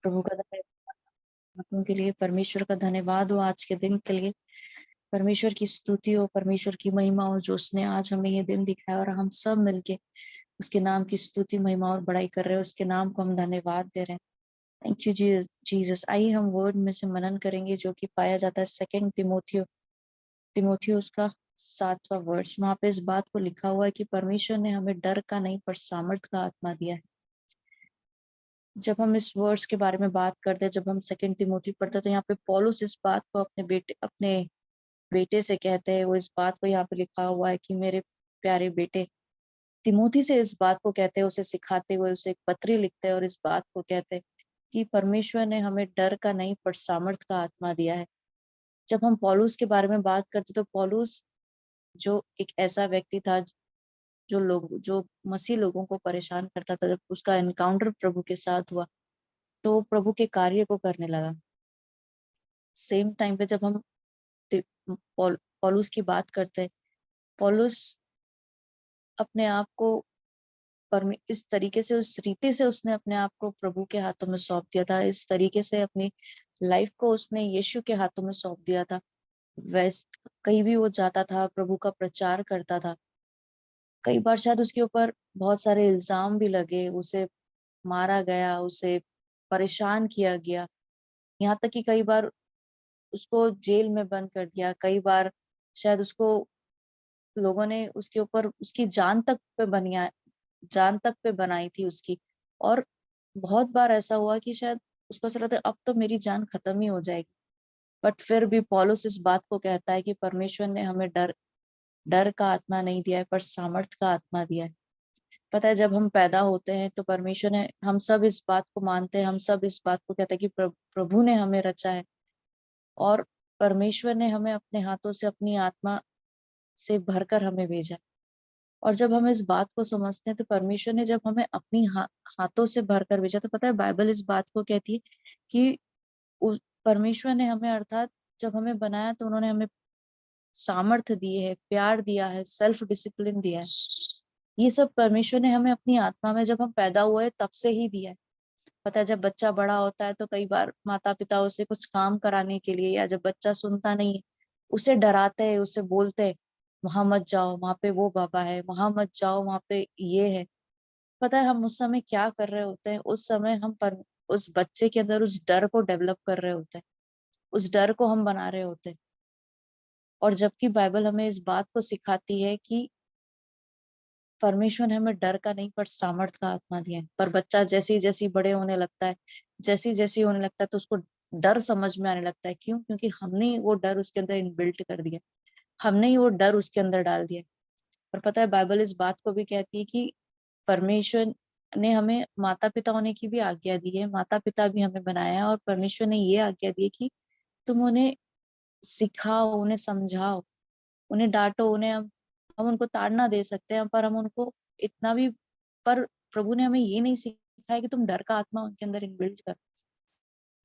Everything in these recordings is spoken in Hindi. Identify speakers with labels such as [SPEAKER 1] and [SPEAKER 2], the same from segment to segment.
[SPEAKER 1] प्रभु का धन्यवाद के लिए, परमेश्वर का धन्यवाद हो आज के दिन के लिए। परमेश्वर की स्तुति हो, परमेश्वर की महिमा हो, जो उसने आज हमें ये दिन दिखाया और हम सब मिलके उसके नाम की स्तुति महिमा और बड़ाई कर रहे हैं। उसके नाम को हम धन्यवाद दे रहे हैं। Thank you Jesus. आइए हम वर्ड में से मनन करेंगे जो कि पाया जाता है सेकंड तिमोथियुस का 7वां वर्ष। वहां पे इस बात को लिखा हुआ है कि परमेश्वर ने हमें डर का नहीं पर सामर्थ का आत्मा दिया है। जब हम इस वर्ड्स के बारे में बात करते हैं, जब हम सेकंड तिमोथी पढ़ते हैं, तो यहाँ पे पौलुस इस बात को अपने बेटे से कहते हैं। वो इस बात को यहाँ पे लिखा हुआ है कि मेरे प्यारे बेटे, तिमोथी से इस बात को कहते हैं, उसे सिखाते हुए उसे एक पत्री लिखते हैं और इस बात को कहते हैं कि परमेश्वर ने हमें डर का नहीं पर सामर्थ का आत्मा दिया है। जब हम पौलुस के बारे में बात करते तो पौलुस जो एक ऐसा व्यक्ति था जो मसीह लोगों को परेशान करता था, जब उसका एनकाउंटर प्रभु के साथ हुआ तो वो प्रभु के कार्य को करने लगा। सेम टाइम पे जब हम पौलुस की बात करते हैं, पौलुस अपने आप को इस तरीके से उस रीति से उसने अपने आप को प्रभु के हाथों में सौंप दिया था, इस तरीके से अपनी लाइफ को उसने यीशु के हाथों में सौंप दिया था। वैस कहीं भी वो जाता था, प्रभु का प्रचार करता था। कई बार शायद उसके ऊपर बहुत सारे इल्जाम भी लगे, उसे मारा गया, उसे परेशान किया गया, यहाँ तक कि कई बार उसको जेल में बंद कर दिया। कई बार शायद उसको लोगों ने उसके ऊपर उसकी जान तक पे बनाई थी उसकी। और बहुत बार ऐसा हुआ कि शायद उसको ऐसा लगता है अब तो मेरी जान खत्म ही हो जाएगी। बट फिर भी पौलुस इस बात को कहता है कि परमेश्वर ने हमें डर डर का आत्मा नहीं दिया है पर सामर्थ का आत्मा दिया है। पता है, जब हम पैदा होते हैं तो परमेश्वर ने, हम सब इस बात को मानते हैं, हम सब इस बात को कहते हैं कि प्रभु ने हमें रचा है और परमेश्वर ने हमें अपने हाथों से अपनी आत्मा से भरकर हमें भेजा। और जब हम इस बात को समझते हैं तो परमेश्वर ने जब हमें अपनी हाथों से भरकर भेजा, तो पता है बाइबल इस बात को कहती है कि उस परमेश्वर ने हमें, अर्थात जब हमें बनाया तो उन्होंने हमें सामर्थ्य दिए है, प्यार दिया है, सेल्फ डिसिप्लिन दिया है। ये सब परमेश्वर ने हमें अपनी आत्मा में जब हम पैदा हुए तब से ही दिया है। पता है, जब बच्चा बड़ा होता है तो कई बार माता पिता उसे कुछ काम कराने के लिए, या जब बच्चा सुनता नहीं है उसे डराते हैं, उसे बोलते हैं वहां मत जाओ, वहां पे वो बाबा है, वहां मत जाओ, वहां पे ये है। पता है हम उस समय क्या कर रहे होते हैं? उस समय उस बच्चे के अंदर उस डर को डेवलप कर रहे होते हैं, उस डर को हम बना रहे होते हैं। और जबकि बाइबल हमें इस बात को सिखाती है कि परमेश्वर ने हमें डर का नहीं पर सामर्थ का आत्मा दिया है। पर बच्चा जैसे जैसे बड़े होने लगता है, जैसे जैसे होने लगता है तो उसको डर समझ में आने लगता है। क्यों? क्योंकि हमने ही वो डर उसके अंदर इनबिल्ट कर दिया, हमने ही वो डर उसके अंदर डाल दिया। और पता है बाइबल इस बात को भी कहती है कि परमेश्वर ने हमें माता पिता होने की भी आज्ञा दी है, माता पिता भी हमें बनाया है और परमेश्वर ने ये आज्ञा दी है कि तुम उन्हें सिखाओ, उन्हें समझाओ, उन्हें डांटो। उन्हें हम उनको ताड़ना दे सकते हैं पर हम उनको इतना भी, पर प्रभु ने हमें ये नहीं सिखाया कि तुम डर का आत्मा उनके अंदर इनबिल्ट कर,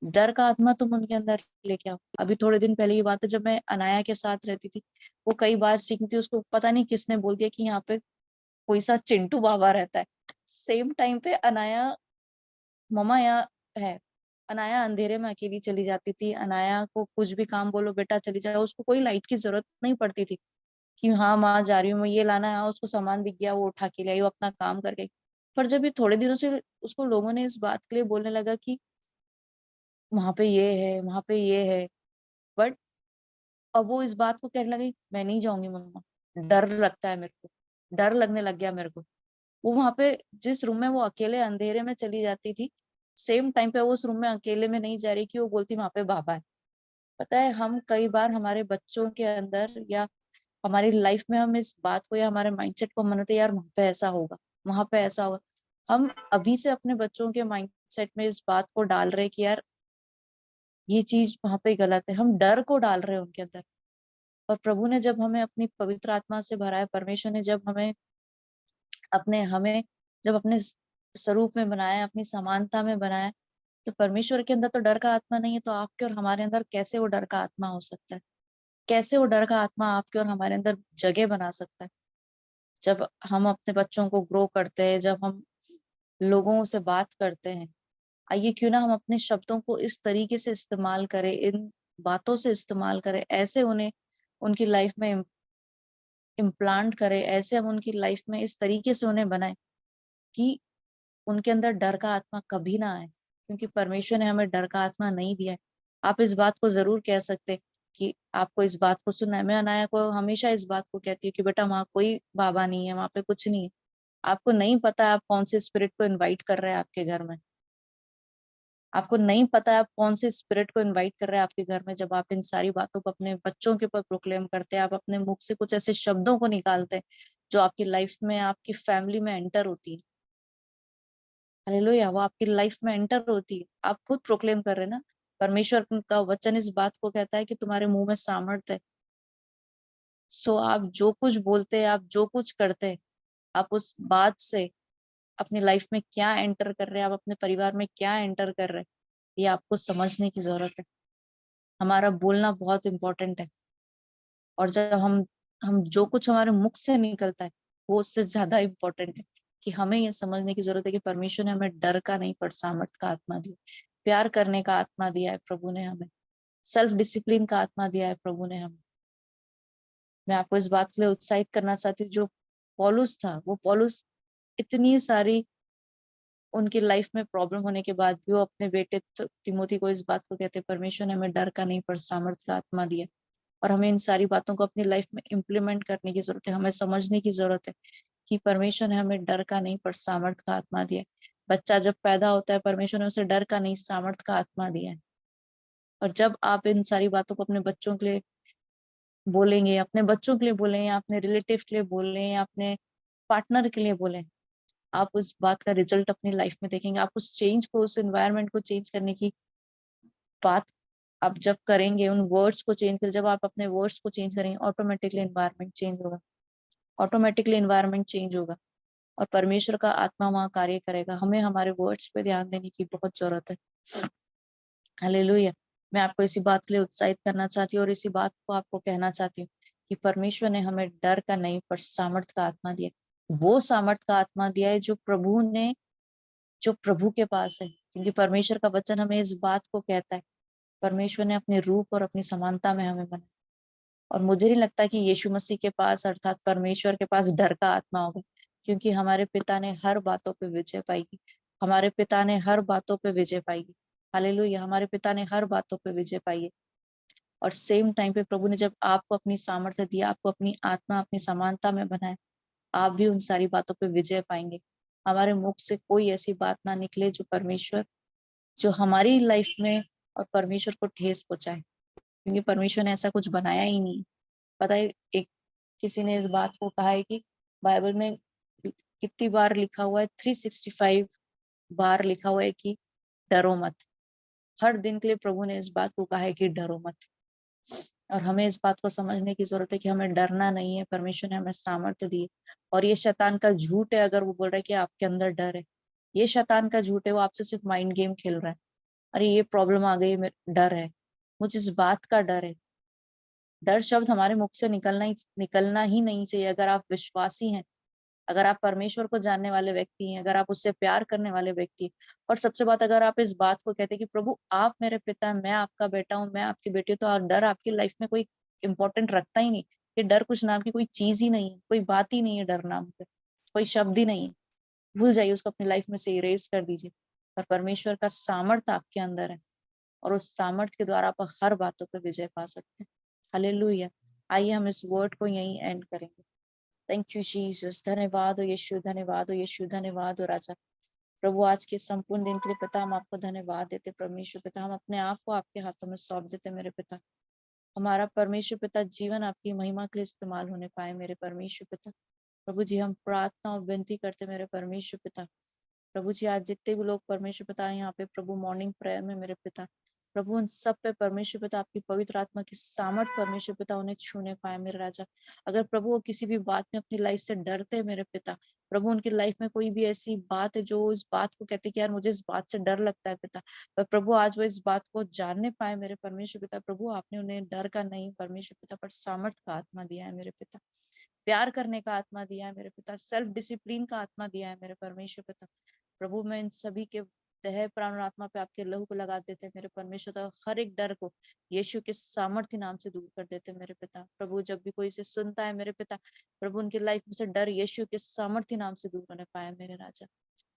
[SPEAKER 1] डर का आत्मा तुम उनके अंदर लेके आओ। अभी थोड़े दिन पहले की बात है, जब मैं अनाया के साथ रहती थी, वो कई बार सीखती थी, उसको पता नहीं किसने बोल दिया कि यहाँ पे कोई सा चिंटू बाबा रहता है। सेम टाइम पे अनाया मम्मा यहाँ है। अनाया अंधेरे में अकेली चली जाती थी, अनाया को कुछ भी काम बोलो बेटा चली जाओ, उसको कोई लाइट की जरूरत नहीं पड़ती थी कि हाँ माँ जा रही हूँ मैं ये लाना है, हाँ उसको सामान दिख गया वो उठा के ले आई, वो अपना काम करके। पर जब ये थोड़े दिनों से उसको लोगों ने इस बात के लिए बोलने लगा कि वहां पे ये है, वहां पे ये है, बट अब वो इस बात को कहने लगी मैं नहीं जाऊंगी मम्मा, डर लगता है मेरे को, डर लगने लग गया मेरे को। वो वहां पे जिस रूम में वो अकेले अंधेरे में चली जाती थी, सेम टाइम पे वो उस रूम में अकेले में नहीं जा रही कि वो बोलती वहां पे बाबा है। पता है हम कई बार हमारे बच्चों के अंदर या हमारी लाइफ में हम इस बात को या हमारे माइंडसेट को मानते हैं, यार वहां पे ऐसा होगा, वहां पे ऐसा होगा। हम अभी से अपने बच्चों के माइंडसेट में इस बात को डाल रहे हैं कि यार ये चीज वहां पे गलत है, हम डर को डाल रहे हैं उनके अंदर। और प्रभु ने जब हमें अपनी पवित्र आत्मा से भरा है, परमेश्वर ने जब हमें जब अपने स्वरूप में बनाया, अपनी समानता में बनाया, तो परमेश्वर के अंदर तो डर का आत्मा नहीं है, तो आपके और हमारे अंदर कैसे वो डर का आत्मा हो सकता है? कैसे वो डर का आत्मा आपके और हमारे अंदर जगह बना सकता है? जब हम अपने बच्चों को ग्रो करते हैं, जब हम लोगों से बात करते हैं, आइए क्यों ना हम अपने शब्दों को इस तरीके से इस्तेमाल करें, इन बातों से इस्तेमाल करें, ऐसे उन्हें उनकी लाइफ में इम्प्लांट करें, ऐसे हम उनकी लाइफ में इस तरीके से उन्हें बनाएं कि उनके अंदर डर का आत्मा कभी ना आए, क्योंकि परमेश्वर ने हमें डर का आत्मा नहीं दिया है। आप इस बात को जरूर कह सकते कि आपको इस बात को सुनना है। मैं अनाया को हमेशा इस बात को कहती हूँ कि बेटा वहाँ कोई बाबा नहीं है, वहाँ पे कुछ नहीं है। आपको नहीं पता आप कौन से स्पिरिट को इनवाइट कर रहे हैं आपके घर में। आपको नहीं पता आप कौन से स्पिरिट को इनवाइट कर रहे हैं आपके घर में। जब आप इन सारी बातों को अपने बच्चों के ऊपर प्रोक्लेम करते हैं, आप अपने मुख से कुछ ऐसे शब्दों को निकालते हैं जो आपकी लाइफ में, आपकी फैमिली में एंटर होती है। हालेलुया, वो आपकी लाइफ में एंटर होती है। आप खुद प्रोक्लेम कर रहे हैं ना। परमेश्वर का वचन इस बात को कहता है कि तुम्हारे मुंह में सामर्थ है। सो आप जो कुछ बोलते हैं, आप जो कुछ करते हैं, आप उस बात से अपनी लाइफ में क्या एंटर कर रहे हैं, आप अपने परिवार में क्या एंटर कर रहे हैं, ये आपको समझने की जरूरत है। हमारा बोलना बहुत इंपॉर्टेंट है। और जब हम जो कुछ हमारे मुख से निकलता है वो उससे ज्यादा इम्पोर्टेंट है। कि हमें ये समझने की जरूरत है कि परमेश्वर ने हमें डर का नहीं पर सामर्थ का आत्मा दिया, प्यार करने का आत्मा दिया है प्रभु ने हमें, सेल्फ डिसिप्लिन का आत्मा दिया है प्रभु ने हमें। मैं आपको इस बात के लिए उत्साहित करना चाहती हूँ, जो पौलुस था, वो पौलुस इतनी सारी उनकी लाइफ में प्रॉब्लम होने के बाद भी वो अपने बेटे तिमोथी को इस बात को कहते, परमेश्वर ने हमें डर का नहीं पर सामर्थ का आत्मा दिया। और हमें इन सारी बातों को अपनी लाइफ में इम्प्लीमेंट करने की जरूरत है। हमें समझने की जरूरत है कि परमेश्वर ने हमें डर का नहीं पर सामर्थ का आत्मा दिया है। बच्चा जब पैदा होता है, परमेश्वर ने उसे डर का नहीं सामर्थ का आत्मा दिया है। और जब आप इन सारी बातों को अपने बच्चों के लिए बोलेंगे, अपने बच्चों के लिए बोलें, या अपने रिलेटिव के लिए बोलें, या अपने पार्टनर के लिए बोलें, आप उस बात का रिजल्ट अपनी लाइफ में देखेंगे। आप उस चेंज को, उस एनवायरनमेंट को चेंज करने की बात आप जब करेंगे, उन वर्ड्स को चेंज कर, जब आप अपने वर्ड्स को चेंज करेंगे, ऑटोमेटिकली एनवायरनमेंट चेंज होगा। ऑटोमेटिकली एनवायरनमेंट चेंज होगा और परमेश्वर का आत्मा वहां कार्य करेगा। हमें हमारे वर्ड्स पे ध्यान देने की बहुत जरूरत है। हालेलुया। मैं आपको इसी बात के लिए उत्साहित करना चाहती हूँ और इसी बात को आपको कहना चाहती हूँ कि परमेश्वर ने हमें डर का नहीं पर सामर्थ का आत्मा दिया। वो सामर्थ का आत्मा दिया है जो प्रभु के पास है, क्योंकि परमेश्वर का वचन हमें इस बात को कहता है, परमेश्वर ने अपने रूप और अपनी समानता में हमें बनाया। और मुझे नहीं लगता कि यीशु मसीह के पास, अर्थात परमेश्वर के पास, डर का आत्मा होगा, क्योंकि हमारे पिता ने हर बातों पे विजय पाएगी। हमारे पिता ने हर बातों पे विजय पाएगी। हालेलुया, हमारे पिता ने हर बातों पे विजय पाई है। और सेम टाइम पे प्रभु ने जब आपको अपनी सामर्थ्य दिया, आपको अपनी आत्मा, अपनी समानता में बनाया, आप भी उन सारी बातों पे विजय पाएंगे। हमारे मुख से कोई ऐसी बात ना निकले जो हमारी लाइफ में और परमेश्वर को ठेस पहुंचाए, क्योंकि परमेश्वर ने ऐसा कुछ बनाया ही नहीं। पता है, एक किसी ने इस बात को कहा है कि बाइबल में कितनी बार लिखा हुआ है, 365 बार लिखा हुआ है कि डरो मत। हर दिन के लिए प्रभु ने इस बात को कहा है कि डरो मत। और हमें इस बात को समझने की जरूरत है कि हमें डरना नहीं है। परमेश्वर ने हमें सामर्थ्य दी है। और ये शैतान का झूठ है अगर वो बोल रहा है कि आपके अंदर डर है। ये शैतान का झूठ है, वो आपसे सिर्फ माइंड गेम खेल रहा है। अरे ये प्रॉब्लम आ गई, डर है, मुझे इस बात का डर है। डर शब्द हमारे मुख से निकलना ही नहीं चाहिए। अगर आप विश्वासी हैं, अगर आप परमेश्वर को जानने वाले व्यक्ति हैं, अगर आप उससे प्यार करने वाले व्यक्ति हैं, और सबसे बात, अगर आप इस बात को कहते हैं कि प्रभु आप मेरे पिता हैं, मैं आपका बेटा हूँ, मैं आपकी बेटी हूँ, तो डर आपकी लाइफ में कोई इंपॉर्टेंट रखता ही नहीं। ये डर कुछ नाम की कोई चीज ही नहीं है, कोई बात ही नहीं है, डर नाम पे कोई शब्द ही नहीं है। भूल जाइए उसको, अपनी लाइफ में से इरेज कर दीजिए। पर परमेश्वर का सामर्थ्य आपके अंदर है और उस सामर्थ्य के द्वारा आप हर बातों पर विजय पा सकते हैं। हालेलुया। आइए हम इस वर्ड को यहीं एंड करेंगे। थैंक यू जीसस, धन्यवाद हो यीशु, धन्यवाद हो यीशु, धन्यवाद हो राजा। प्रभु आज के संपूर्ण दिन के लिए पिता हम आपको धन्यवाद देते। परमेश्वर पिता, हम अपने आप को आपके हाथों में सौंप देते मेरे पिता। हमारा परमेश्वर पिता जीवन आपकी महिमा के लिए इस्तेमाल होने पाए मेरे परमेश्वर पिता। प्रभु जी हम प्रार्थना और विनती करते मेरे परमेश्वर पिता। प्रभु जी आज जितने भी लोग परमेश्वर पिता यहाँ पे प्रभु मॉर्निंग प्रेयर में मेरे पिता, प्रभु उन सब पे परमेश्वर पिता आपकी पवित्र आत्मा की सामर्थ परमेश्वर पिता उन्हें छूने पाए मेरे राजा। अगर प्रभु वो किसी भी बात में अपनी लाइफ से डरते हैं मेरे पिता, प्रभु उनकी लाइफ में कोई भी ऐसी बात है जो इस बात को कहते हैं कि यार मुझे इस बात से डर लगता है पिता, पर प्रभु आज वो इस बात को जानने पाए मेरे परमेश्वर पिता। प्रभु आपने उन्हें डर का नहीं परमेश्वर पिता पर सामर्थ का आत्मा दिया है मेरे पिता, प्यार करने का आत्मा दिया है मेरे पिता, सेल्फ डिसिप्लिन का आत्मा दिया है मेरे परमेश्वर पिता। प्रभु मैं इन सभी के देते हैं, प्राण और आत्मा पे आपके लहू को लगा देते हैं मेरे परमेश्वर। तो हर एक डर को यीशु के सामर्थ्य नाम से दूर कर देते हैं मेरे पिता प्रभु। जब भी कोई इसे सुनता है मेरे पिता प्रभु, उनकी लाइफ में से डर यीशु के सामर्थ्य नाम से दूर होने पाए मेरे राजा।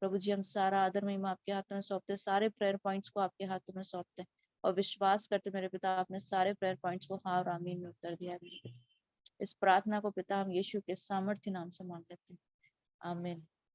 [SPEAKER 1] प्रभु जी, हम सारा आदर महिमा आपके हाथों में सौंपते हैं, सारे प्रेयर पॉइंट्स को आपके हाथों में सौंपते हैं और विश्वास करते मेरे पिता आपने सारे प्रेयर पॉइंट्स को हाँ और आमीन में उत्तर दिया है मेरे पिता। इस प्रार्थना को पिता हम यीशु के सामर्थ्य नाम से मांग लेते हैं, आमीन।